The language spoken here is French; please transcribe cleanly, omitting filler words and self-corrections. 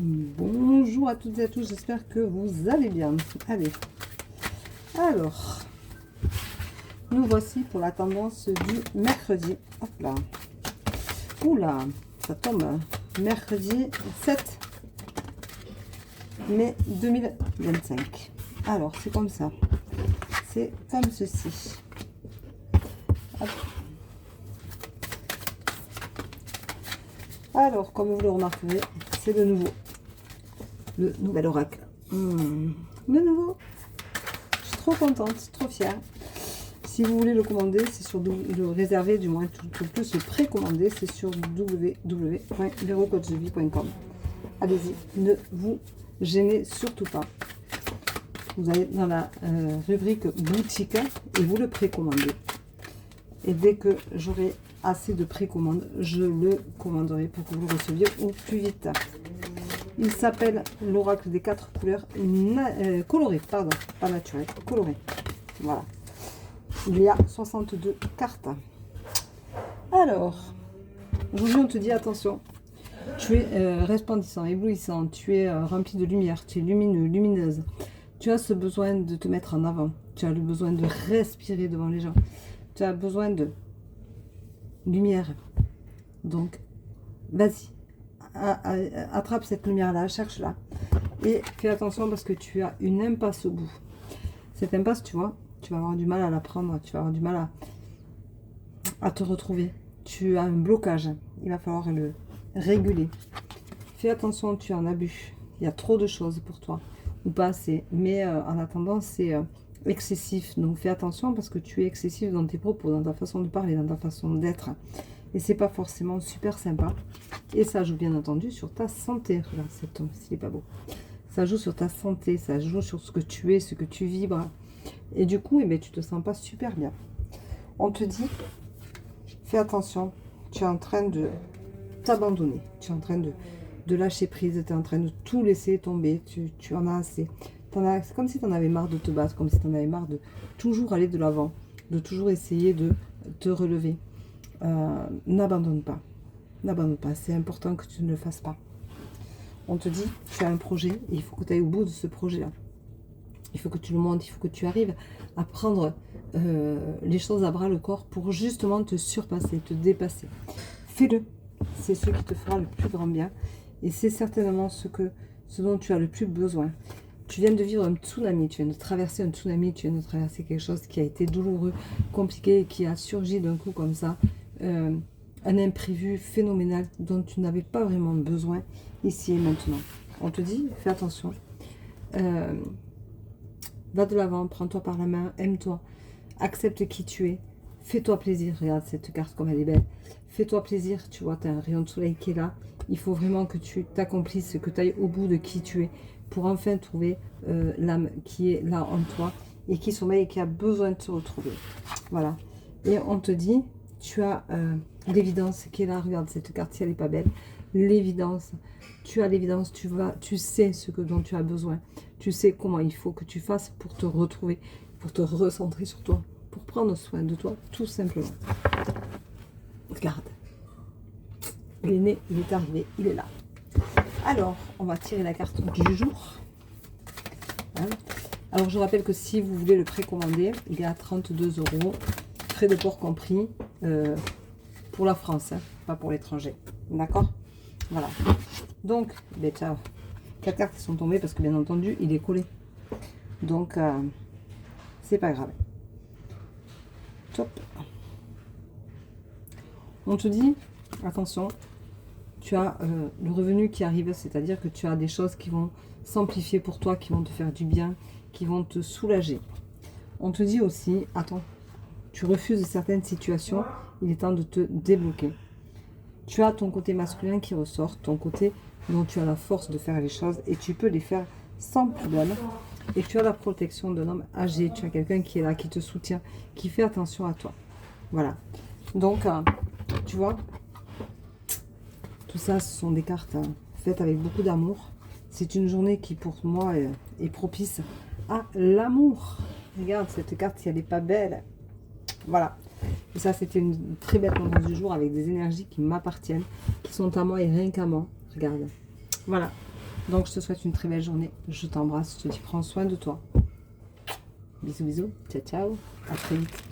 Bonjour à toutes et à tous, j'espère que vous allez bien. Allez, alors, nous voici pour la tendance du mercredi. Hop là. Oula, ça tombe. Mercredi 7 mai 2025. Alors, c'est comme ça. C'est comme ceci. Hop. Alors, comme vous le remarquerez, c'est le nouveau. Le nouvel oracle. Le nouveau. Je suis trop contente, trop fière. Si vous voulez le commander, c'est sur le réserver, du moins tout plus le précommander, c'est sur www.verocoachevie.com. Allez-y, ne vous gênez surtout pas. Vous allez dans la rubrique boutique et vous le précommandez. Et dès que j'aurai assez de précommande, je le commanderai pour que vous le receviez au plus vite. Il s'appelle l'oracle des 4 couleurs colorées, pardon, pas naturelles, colorées. Voilà. Il y a 62 cartes. Alors, aujourd'hui on te dit attention, tu es resplendissant, éblouissant, tu es rempli de lumière, tu es lumineux, lumineuse. Tu as ce besoin de te mettre en avant, tu as le besoin de respirer devant les gens, tu as besoin de lumière. Donc, vas-y. Attrape cette lumière-là, cherche-la. Et fais attention parce que tu as une impasse au bout. Cette impasse, tu vois, tu vas avoir du mal à la prendre. Tu vas avoir du mal à te retrouver. Tu as un blocage. Il va falloir le réguler. Fais attention, tu en abus. Il y a trop de choses pour toi. Ou pas assez. Mais en attendant, c'est excessif. Donc fais attention parce que tu es excessif dans tes propos, dans ta façon de parler, dans ta façon d'être. Et c'est pas forcément super sympa. Et ça joue bien entendu sur ta santé. Regarde cet homme, s'il est pas beau. Ça joue sur ta santé, ça joue sur ce que tu es, ce que tu vibres. Et du coup, eh bien, tu te sens pas super bien. On te dit, fais attention, tu es en train de t'abandonner. Tu es en train de lâcher prise, tu es en train de tout laisser tomber. Tu en as assez. C'est comme si tu en avais marre de te battre, comme si tu en avais marre de toujours aller de l'avant, de toujours essayer de te relever. N'abandonne pas. N'abandonne pas. C'est important que tu ne le fasses pas. On te dit, tu as un projet et il faut que tu ailles au bout de ce projet-là. Il faut que tu le montes, il faut que tu arrives à prendre les choses à bras le corps pour justement te surpasser, te dépasser. Fais-le. C'est ce qui te fera le plus grand bien. Et c'est certainement ce dont tu as le plus besoin. Tu viens de vivre un tsunami, tu viens de traverser un tsunami, tu viens de traverser quelque chose qui a été douloureux, compliqué, qui a surgi d'un coup comme ça. Un imprévu phénoménal dont tu n'avais pas vraiment besoin ici et maintenant. On te dit, fais attention. Va de l'avant, prends-toi par la main, aime-toi, accepte qui tu es, fais-toi plaisir. Regarde cette carte comme elle est belle. Fais-toi plaisir, tu vois, tu as un rayon de soleil qui est là. Il faut vraiment que tu t'accomplisses, que tu ailles au bout de qui tu es pour enfin trouver l'âme qui est là en toi et qui sommeille et qui a besoin de se retrouver. Voilà. Et on te dit, tu as l'évidence qui est là. Regarde cette carte, si elle n'est pas belle. L'évidence. Tu as l'évidence, tu sais ce dont tu as besoin. Tu sais comment il faut que tu fasses pour te retrouver, pour te recentrer sur toi, pour prendre soin de toi, tout simplement. Regarde. Il est né, il est arrivé, il est là. Alors, on va tirer la carte du jour. Voilà. Alors, je rappelle que si vous voulez le précommander, il est à 32 €, frais de port compris, pour la France, hein, pas pour l'étranger. D'accord? Voilà. Donc, ben, ciao. 4 cartes qui sont tombées parce que, bien entendu, il est collé. Donc, c'est pas grave. Top. On te dit, attention, tu as le revenu qui arrive, c'est-à-dire que tu as des choses qui vont s'amplifier pour toi, qui vont te faire du bien, qui vont te soulager. On te dit aussi, attends, tu refuses certaines situations, il est temps de te débloquer. Tu as ton côté masculin qui ressort, ton côté dont tu as la force de faire les choses et tu peux les faire sans problème. Et tu as la protection d'un homme âgé, tu as quelqu'un qui est là, qui te soutient, qui fait attention à toi. Voilà. Donc, tu vois, tout ça, ce sont des cartes faites avec beaucoup d'amour. C'est une journée qui, pour moi, est propice à l'amour. Regarde, cette carte, si elle n'est pas belle. Voilà. Et ça, c'était une très belle tendance du jour avec des énergies qui m'appartiennent, qui sont à moi et rien qu'à moi. Regarde. Voilà. Donc, je te souhaite une très belle journée. Je t'embrasse. Je te dis, prends soin de toi. Bisous, bisous. Ciao, ciao. À très vite.